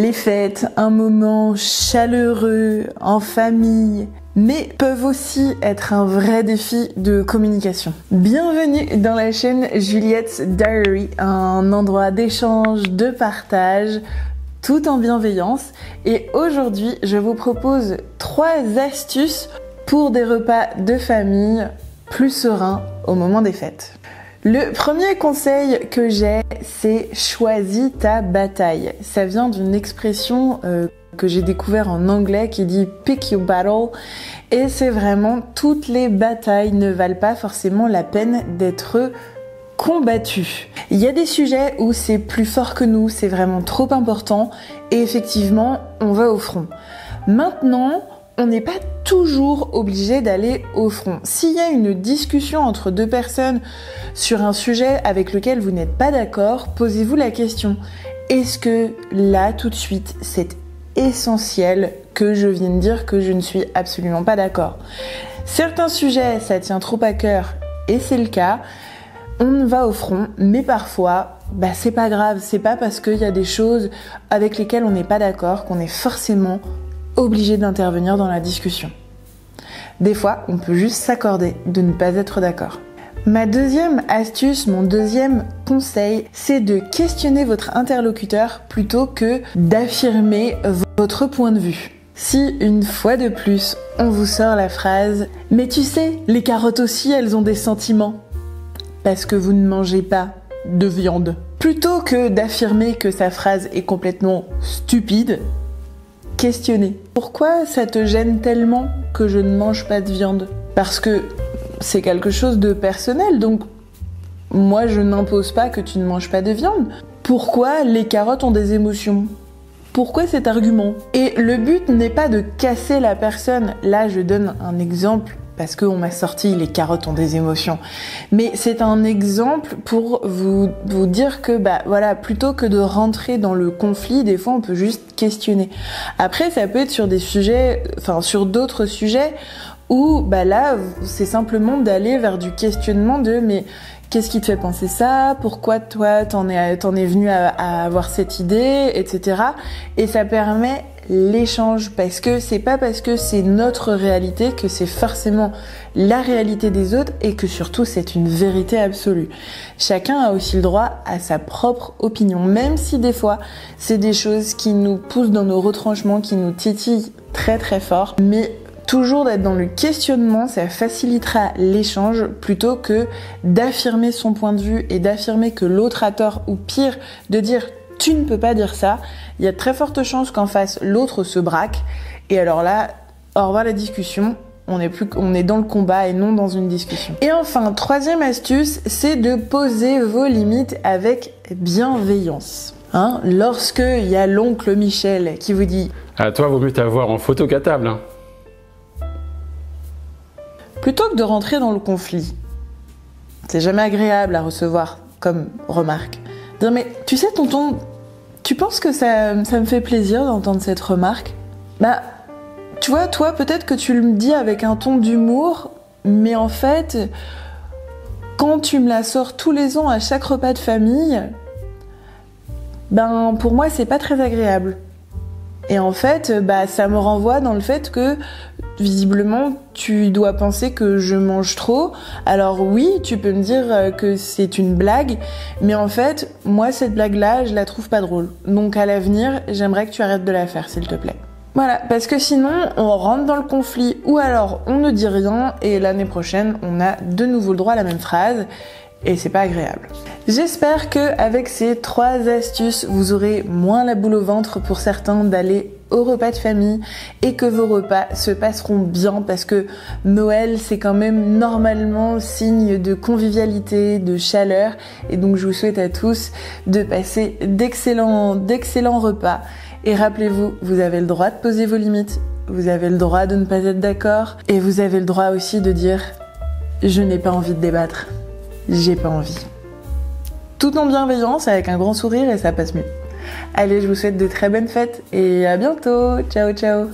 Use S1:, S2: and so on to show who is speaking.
S1: Les fêtes, un moment chaleureux, en famille, mais peuvent aussi être un vrai défi de communication. Bienvenue dans la chaîne Juliette's Diary, un endroit d'échange, de partage, tout en bienveillance. Et aujourd'hui, je vous propose 3 astuces pour des repas de famille plus sereins au moment des fêtes. Le premier conseil que j'ai, c'est choisis ta bataille. Ça vient d'une expression que j'ai découvert en anglais qui dit pick your battle, et c'est vraiment toutes les batailles ne valent pas forcément la peine d'être combattues. Il y a des sujets où c'est plus fort que nous, c'est vraiment trop important et effectivement on va au front. Maintenant, on n'est pas toujours obligé d'aller au front. S'il y a une discussion entre 2 personnes sur un sujet avec lequel vous n'êtes pas d'accord, posez-vous la question, est-ce que là, tout de suite, c'est essentiel que je vienne dire que je ne suis absolument pas d'accord? Certains sujets, ça tient trop à cœur et c'est le cas, on va au front, mais parfois, c'est pas grave, c'est pas parce qu'il y a des choses avec lesquelles on n'est pas d'accord qu'on est forcément obligé d'intervenir dans la discussion. Des fois, on peut juste s'accorder de ne pas être d'accord. Ma deuxième astuce, mon deuxième conseil, c'est de questionner votre interlocuteur plutôt que d'affirmer votre point de vue. Si, une fois de plus, on vous sort la phrase « Mais tu sais, les carottes aussi, elles ont des sentiments » parce que vous ne mangez pas de viande. Plutôt que d'affirmer que sa phrase est complètement stupide, questionner. Pourquoi ça te gêne tellement que je ne mange pas de viande? Parce que c'est quelque chose de personnel, donc moi je n'impose pas que tu ne manges pas de viande. Pourquoi les carottes ont des émotions? Pourquoi cet argument? Et le but n'est pas de casser la personne. Là je donne un exemple parce qu'on m'a sorti les carottes ont des émotions. Mais c'est un exemple pour vous dire que voilà, plutôt que de rentrer dans le conflit, des fois on peut juste questionner. Après ça peut être sur des sujets, sur d'autres sujets où là c'est simplement d'aller vers du questionnement de mais qu'est-ce qui te fait penser ça? Pourquoi toi t'en es venu à avoir cette idée, etc. Et ça permet l'échange, parce que c'est pas parce que c'est notre réalité que c'est forcément la réalité des autres et que surtout c'est une vérité absolue. Chacun a aussi le droit à sa propre opinion, même si des fois c'est des choses qui nous poussent dans nos retranchements, qui nous titillent très très fort, mais toujours d'être dans le questionnement, ça facilitera l'échange plutôt que d'affirmer son point de vue et d'affirmer que l'autre a tort, ou pire, de dire tu ne peux pas dire ça. Il y a de très fortes chances qu'en face l'autre se braque et alors là, au revoir la discussion. On est dans le combat et non dans une discussion. Et enfin, troisième astuce, c'est de poser vos limites avec bienveillance. Lorsque il y a l'oncle Michel qui vous dit
S2: à toi, vaut mieux t'avoir en photo qu'à table.
S1: Plutôt que de rentrer dans le conflit, c'est jamais agréable à recevoir comme remarque. Dire mais tu sais tonton, tu penses que ça me fait plaisir d'entendre cette remarque? Tu vois, toi peut-être que tu me dis avec un ton d'humour, mais en fait, quand tu me la sors tous les ans à chaque repas de famille, pour moi c'est pas très agréable. Et en fait, ça me renvoie dans le fait que visiblement, tu dois penser que je mange trop. Alors oui, tu peux me dire que c'est une blague, mais en fait, moi, cette blague-là, je la trouve pas drôle. Donc à l'avenir, j'aimerais que tu arrêtes de la faire, s'il te plaît. Voilà, parce que sinon, on rentre dans le conflit, ou alors on ne dit rien, et l'année prochaine, on a de nouveau le droit à la même phrase, et c'est pas agréable. J'espère que avec ces 3 astuces, vous aurez moins la boule au ventre pour certains d'aller au repas de famille et que vos repas se passeront bien, parce que Noël c'est quand même normalement signe de convivialité, de chaleur, et donc je vous souhaite à tous de passer d'excellents repas. Et rappelez-vous, vous avez le droit de poser vos limites, vous avez le droit de ne pas être d'accord, et vous avez le droit aussi de dire je n'ai pas envie de débattre, j'ai pas envie. Tout en bienveillance, avec un grand sourire, et ça passe mieux. Allez, je vous souhaite de très bonnes fêtes et à bientôt. Ciao, ciao.